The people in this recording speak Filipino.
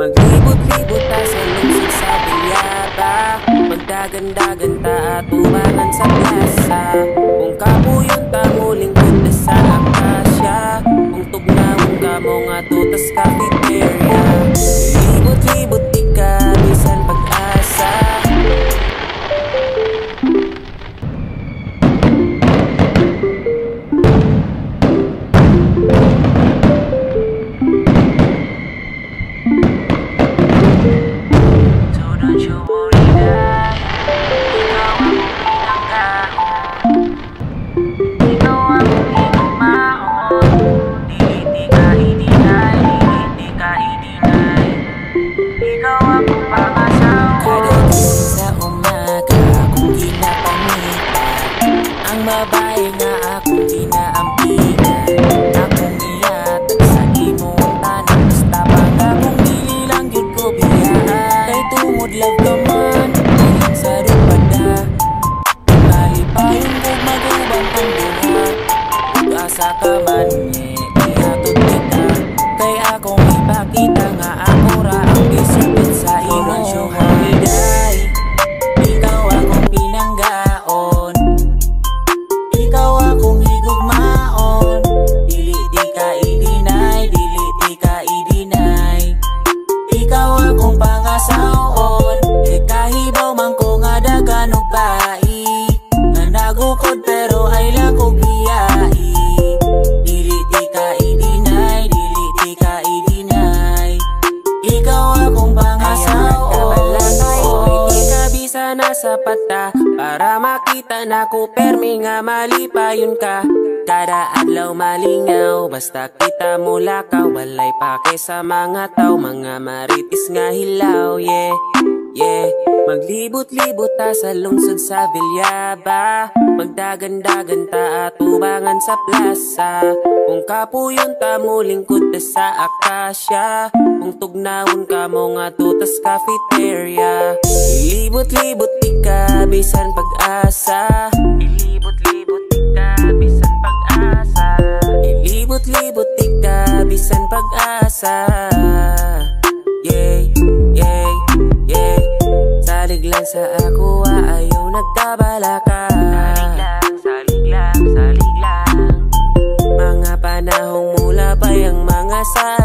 Maglibot-libot ta sa lungsod sa Bilyaba, magdagan-dagan ta at umangan sa plaza. Kung kapuyon ta muling punta sa Akasya, kung tugnawon ka mo nga tutas cafeteria. Libot-libot di ka, bisan pag-asa. Ang babae nga akong ginaampinan, akong ihatag sa imong tanan. Basta pag akong dili lang yun ko biyaan, kay tungod love ka man, ayan sa rupada. Malipayon ko magubang ang buhat, pag-asa ka man ihatod kita. Kay akong ipakita nga ako ra ang disipit sa imong holiday. Ikaw akong pinanggaon, ikaw akong higugmaon, dili di ka i-deny, dili di ka i-deny. Ikaw akong pangasawon, kahibaw man ko nga dagan og bai, nga nagukod pero ay lakog biyai. Dili di ka i-deny, dili di ka i-deny. Ikaw akong pangasawon, di ka bisa na sa pata, para makita na ko permi nga malipayon ka. Kada adlaw malingaw, basta kita mo lakaw, walay pake sa mga tao, mga maritis nga hilaw, yeah, yeah. Maglibot-libot ta sa lungsod sa Bilyaba, magdagan-dagan ta at ubangan sa plaza. Kung kapuyon ta mulingkod ta sa Akasya, kung tugnawon ka mo nga tutas cafeteria. Ilibot-libot di ka, bisan pag-asa. Ilibot-libot di ka, bisan pag-asa. Ilibot-libot di ka, bisan pag-asa. Yeah, yeah, yeah. Salig lang sa ako, ayaw nagkabala ka. Salig lang, salig lang, salig lang. Mga panahong mula pa yung mga sa